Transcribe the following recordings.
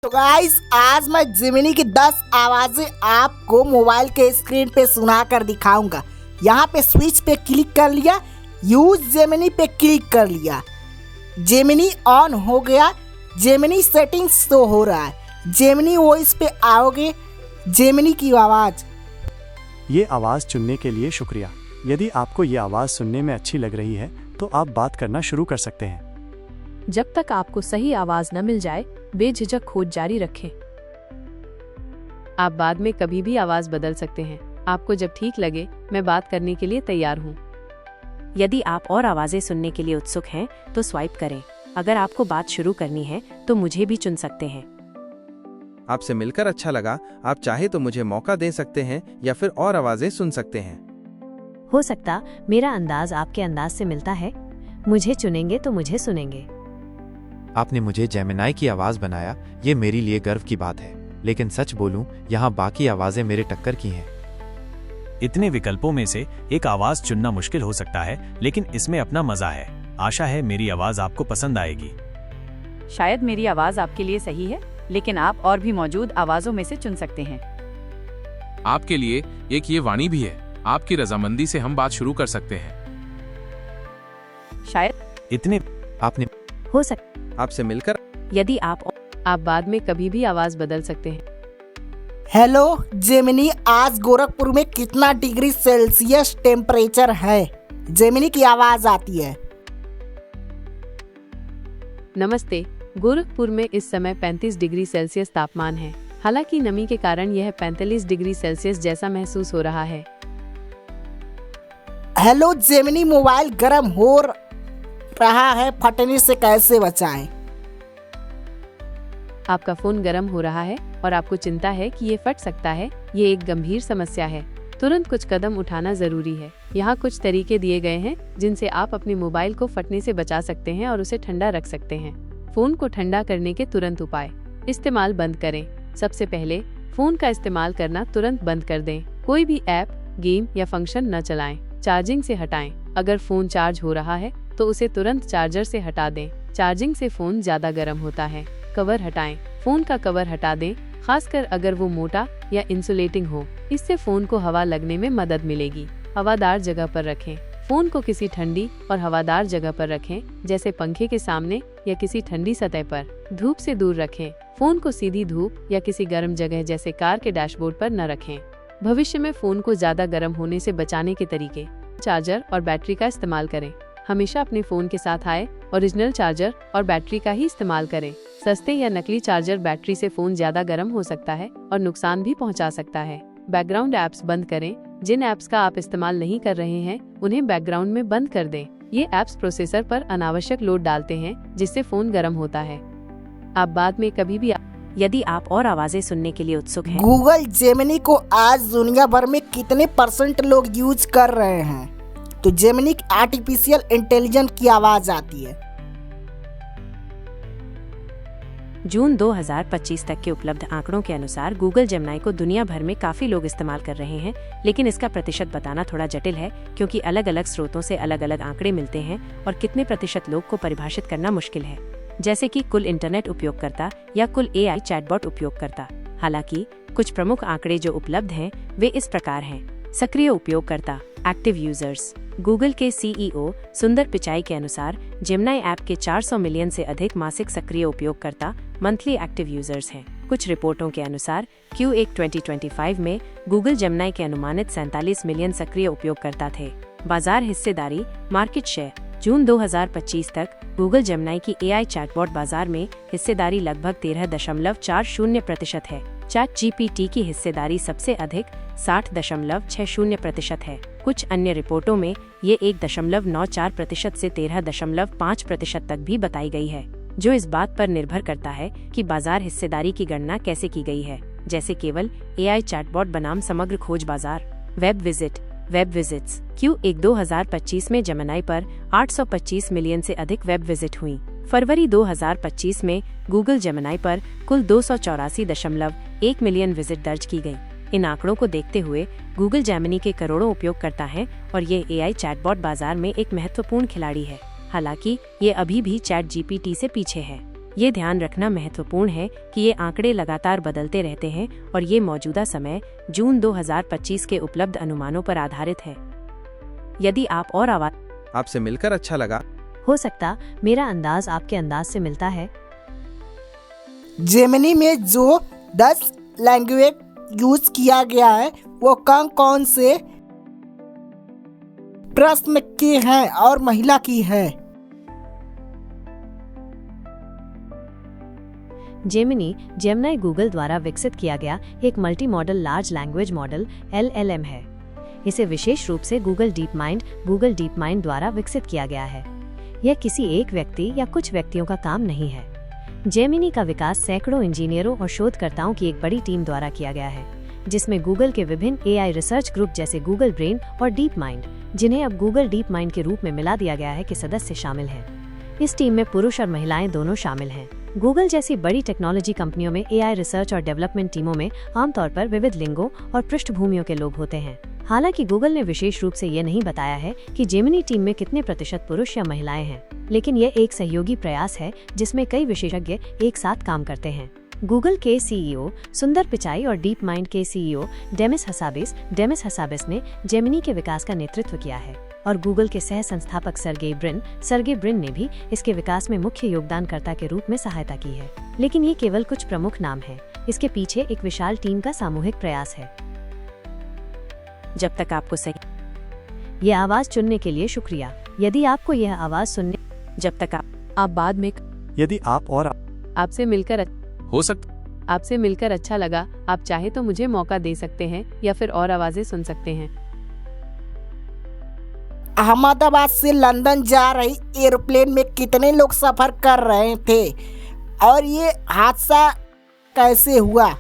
तो गाइस आज मैं जेमिनी की 10 आवाजें आपको मोबाइल के स्क्रीन पे सुना कर दिखाऊंगा। यहाँ पे स्विच पे क्लिक कर लिया, यूज जेमिनी पे क्लिक कर लिया, जेमिनी ऑन हो गया, जेमिनी सेटिंग्स तो हो रहा है। जेमिनी वॉइस पे आओगे, जेमिनी की आवाज। ये आवाज़ चुनने के लिए शुक्रिया। यदि आपको ये आवाज़ सुनने में अच्छी लग रही है तो आप बात करना शुरू कर सकते हैं। जब तक आपको सही आवाज न मिल जाए बेझिझक खोज जारी रखें। आप बाद में कभी भी आवाज बदल सकते हैं। आपको जब ठीक लगे मैं बात करने के लिए तैयार हूँ। यदि आप और आवाजें सुनने के लिए उत्सुक हैं तो स्वाइप करें। अगर आपको बात शुरू करनी है तो मुझे भी चुन सकते हैं। आपसे मिलकर अच्छा लगा। आप चाहे तो मुझे मौका दे सकते हैं या फिर और आवाजें सुन सकते हैं। हो सकता मेरा अंदाज आपके अंदाज से मिलता है। मुझे चुनेंगे तो मुझे सुनेंगे। आपने मुझे जेमिनाई की आवाज बनाया, ये मेरे लिए गर्व की बात है। लेकिन सच बोलूं, यहाँ बाकी आवाजें मेरे टक्कर की हैं। इतने विकल्पों में से एक आवाज चुनना मुश्किल हो सकता है, लेकिन इसमें अपना मजा है। आशा है मेरी आवाज आपको पसंद आएगी। शायद मेरी आवाज आपके लिए सही है, लेकिन आप और भी मौजूद आवाजों में से चुन सकते हैं। आपके लिए एक ये वाणी भी है। आपकी रजामंदी से हम बात शुरू कर सकते हैं। शायद इतने आपने हो सकता आपसे मिलकर यदि आप बाद में कभी भी आवाज बदल सकते हैं। हेलो जेमिनी, आज गोरखपुर में कितना डिग्री सेल्सियस टेम्परेचर है? जेमिनी की आवाज आती है। नमस्ते, गोरखपुर में इस समय 35 डिग्री सेल्सियस तापमान है। हालांकि नमी के कारण यह 45 डिग्री सेल्सियस जैसा महसूस हो रहा है। हेलो जेमिनी, मोबाइल गर्म हो रहा है, फटने से कैसे बचाएं? आपका फोन गर्म हो रहा है और आपको चिंता है कि ये फट सकता है। ये एक गंभीर समस्या है। तुरंत कुछ कदम उठाना जरूरी है। यहाँ कुछ तरीके दिए गए हैं जिनसे आप अपने मोबाइल को फटने से बचा सकते हैं और उसे ठंडा रख सकते हैं। फोन को ठंडा करने के तुरंत उपाय। इस्तेमाल बंद करें। सबसे पहले फोन का इस्तेमाल करना तुरंत बंद कर दें। कोई भी ऐप, गेम या फंक्शन न चलाएं। चार्जिंग से हटाएं। अगर फोन चार्ज हो रहा है तो उसे तुरंत चार्जर से हटा दें। चार्जिंग से फोन ज्यादा गर्म होता है। कवर हटाएं। फोन का कवर हटा दें, खासकर अगर वो मोटा या इंसुलेटिंग हो। इससे फोन को हवा लगने में मदद मिलेगी। हवादार जगह पर रखें। फोन को किसी ठंडी और हवादार जगह पर रखें, जैसे पंखे के सामने या किसी ठंडी सतह पर। धूप से दूर रखें। फोन को सीधी धूप या किसी गर्म जगह जैसे कार के डैशबोर्ड पर न रखें। भविष्य में फोन को ज्यादा गर्म होने से बचाने के तरीके। चार्जर और बैटरी का इस्तेमाल करें। हमेशा अपने फोन के साथ आए ओरिजिनल चार्जर और बैटरी का ही इस्तेमाल करें। सस्ते या नकली चार्जर बैटरी से फोन ज्यादा गर्म हो सकता है और नुकसान भी पहुंचा सकता है। बैकग्राउंड ऐप्स बंद करें। जिन ऐप्स का आप इस्तेमाल नहीं कर रहे हैं उन्हें बैकग्राउंड में बंद कर दें। ये ऐप्स प्रोसेसर पर अनावश्यक लोड डालते हैं, जिससे फोन गर्म होता है। आप बाद में कभी भी यदि आप और आवाजें सुनने के लिए उत्सुक हैं। गूगल जेमिनी को आज दुनिया भर में कितने % लोग यूज कर रहे हैं? तो जेमिनी आर्टिफिशियल इंटेलिजेंस की आवाज आती है। जून 2025 तक के उपलब्ध आंकड़ों के अनुसार गूगल जेमिनाई को दुनिया भर में काफी लोग इस्तेमाल कर रहे हैं, लेकिन इसका प्रतिशत बताना थोड़ा जटिल है क्योंकि अलग अलग स्रोतों से अलग अलग आंकड़े मिलते हैं और कितने प्रतिशत लोग को परिभाषित करना मुश्किल है, जैसे कि कुल इंटरनेट उपयोगकर्ता या कुल AI चैटबॉट उपयोगकर्ता। हालांकि कुछ प्रमुख आंकड़े जो उपलब्ध हैं वे इस प्रकार हैं। सक्रिय उपयोगकर्ता, एक्टिव यूजर्स। गूगल के CEO सुंदर पिचाई के अनुसार जेमिनाई ऐप के 400 मिलियन से अधिक मासिक सक्रिय उपयोगकर्ता मंथली एक्टिव यूजर्स हैं। कुछ रिपोर्टों के अनुसार Q1 2025 में गूगल जेमिनाई के अनुमानित 47 मिलियन सक्रिय उपयोगकर्ता थे। बाजार हिस्सेदारी, मार्केट शेयर। जून 2025 तक गूगल जेमिनाई की AI चैटबॉट बाजार में हिस्सेदारी लगभग 13.40% है। चैट GPT की हिस्सेदारी सबसे अधिक 60.60% है। कुछ अन्य रिपोर्टों में ये 1.94% से 13.5% तक भी बताई गई है, जो इस बात पर निर्भर करता है कि बाजार हिस्सेदारी की गणना कैसे की गई है, जैसे केवल AI चैटबॉट बनाम समग्र खोज बाजार। Web visits. Q1 2025 में जेमिनाई पर 825 मिलियन से अधिक वेब विजिट हुई। फरवरी 2025 में गूगल जेमिनाई पर कुल 284.1 मिलियन विजिट दर्ज की गई। इन आंकड़ों को देखते हुए गूगल जेमिनी के करोड़ों उपयोगकर्ता हैं और ये AI चैटबॉट बाजार में एक महत्वपूर्ण खिलाड़ी है। हालांकि ये अभी भी चैट GPT से पीछे है। ये ध्यान रखना महत्वपूर्ण है कि ये आंकड़े लगातार बदलते रहते हैं और ये मौजूदा समय जून 2025 के उपलब्ध अनुमानों पर आधारित है। यदि आप और आवाज आपसे मिलकर अच्छा लगा। हो सकता मेरा अंदाज आपके अंदाज से मिलता है। जेमिनी में जो 10 लैंग्वेज यूज किया गया है वो कौन कौन से प्रश्न की है और महिला की है? जेमिनी गूगल द्वारा विकसित किया गया एक multi modal large language model LLM है। इसे विशेष रूप से गूगल डीप माइंड द्वारा विकसित किया गया है। यह किसी एक व्यक्ति या कुछ व्यक्तियों का काम नहीं है। जेमिनी का विकास सैकड़ों इंजीनियरों और शोधकर्ताओं की एक बड़ी टीम द्वारा किया गया है, जिसमें गूगल के विभिन्न AI रिसर्च ग्रुप जैसे गूगल ब्रेन और डीप माइंड, जिन्हें अब गूगल डीप माइंड के रूप में मिला दिया गया है, के सदस्य शामिल हैं। इस टीम में पुरुष और महिलाएं दोनों शामिल हैं। गूगल जैसी बड़ी टेक्नोलॉजी कंपनियों में AI रिसर्च और डेवलपमेंट टीमों में आमतौर पर विविध लिंगों और पृष्ठभूमियों के लोग होते हैं। हालांकि गूगल ने विशेष रूप से ये नहीं बताया है कि जेमिनी टीम में कितने प्रतिशत पुरुष या महिलाएं हैं, लेकिन यह एक सहयोगी प्रयास है जिसमें कई विशेषज्ञ एक साथ काम करते हैं। गूगल के CEO सुंदर पिचाई और डीप माइंड के CEO डेमिस हसाबिस ने जेमिनी के विकास का नेतृत्व किया है, और गूगल के सह संस्थापक सर्गे ब्रिन ने भी इसके विकास में मुख्य योगदानकर्ता के रूप में सहायता की है। लेकिन ये केवल कुछ प्रमुख नाम हैं। इसके पीछे एक विशाल टीम का सामूहिक प्रयास है। जब तक आपको सही ये आवाज चुनने के लिए शुक्रिया। यदि आपको यह आवाज सुनने जब तक आप बाद में यदि आप और आपसे मिलकर हो सकता आपसे मिलकर अच्छा लगा, आप चाहे तो मुझे मौका दे सकते हैं या फिर और आवाजें सुन सकते हैं। अहमदाबाद से लंदन जा रही एरोप्लेन में कितने लोग सफर कर रहे थे और ये हादसा कैसे हुआ?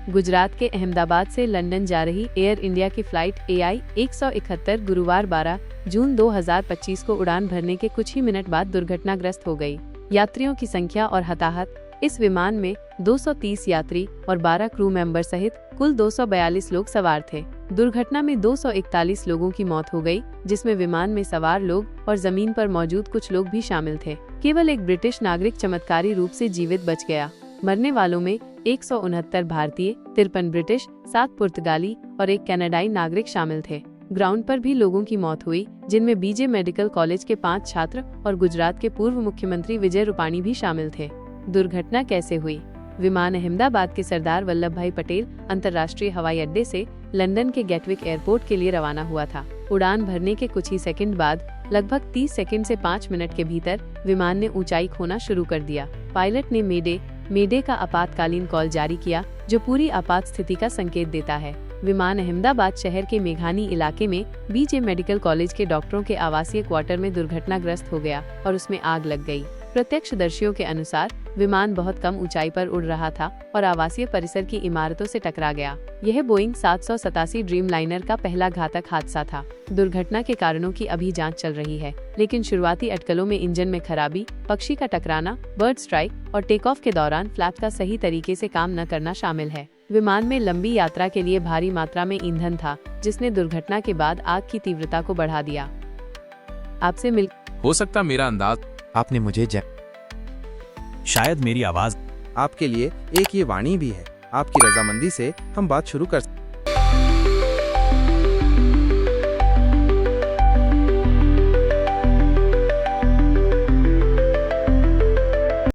गुजरात के अहमदाबाद से लंदन जा रही एयर इंडिया की फ्लाइट AI 171 गुरुवार 12 जून 2025 को उड़ान भरने के कुछ ही मिनट बाद दुर्घटनाग्रस्त हो गई। यात्रियों की संख्या और हताहत: इस विमान में 230 यात्री और 12 क्रू मेंबर सहित कुल 242 लोग सवार थे। दुर्घटना में 241 लोगों की मौत हो गई, जिसमें विमान में सवार लोग और जमीन पर मौजूद कुछ लोग भी शामिल थे। केवल एक ब्रिटिश नागरिक चमत्कारी रूप से जीवित बच गया। मरने वालों में 169 भारतीय, 53 ब्रिटिश, 7 पुर्तगाली और 1 कनाडाई नागरिक शामिल थे। ग्राउंड पर भी लोगों की मौत हुई, जिनमें BJ मेडिकल कॉलेज के 5 छात्र और गुजरात के पूर्व मुख्यमंत्री विजय रूपाणी भी शामिल थे। दुर्घटना कैसे हुई? विमान अहमदाबाद के सरदार वल्लभ भाई पटेल अंतर्राष्ट्रीय हवाई अड्डे से लंदन के गेटविक एयरपोर्ट के लिए रवाना हुआ था। उड़ान भरने के कुछ ही सेकंड बाद लगभग 30 सेकंड से 5 मिनट के भीतर विमान ने ऊंचाई खोना शुरू कर दिया। पायलट ने मेडे का आपातकालीन कॉल जारी किया, जो पूरी आपात स्थिति का संकेत देता है। विमान अहमदाबाद शहर के मेघानी इलाके में BJ मेडिकल कॉलेज के डॉक्टरों के आवासीय क्वार्टर में दुर्घटनाग्रस्त हो गया और उसमें आग लग गई। प्रत्यक्षदर्शियों के अनुसार विमान बहुत कम ऊंचाई पर उड़ रहा था और आवासीय परिसर की इमारतों से टकरा गया। यह बोइंग 787 ड्रीमलाइनर का पहला घातक हादसा था। दुर्घटना के कारणों की अभी जांच चल रही है, लेकिन शुरुआती अटकलों में इंजन में खराबी, पक्षी का टकराना, बर्ड स्ट्राइक और टेक ऑफ के दौरान फ्लैप का सही तरीके से काम न करना शामिल है। विमान में लंबी यात्रा के लिए भारी मात्रा में ईंधन था, जिसने दुर्घटना के बाद आग की तीव्रता को बढ़ा दिया। आपसे मिल हो सकता मेरा अंदाज आपने मुझे शायद मेरी आवाज आपके लिए एक ये वाणी भी है। आपकी रजामंदी से हम बात शुरू कर सकते हैं।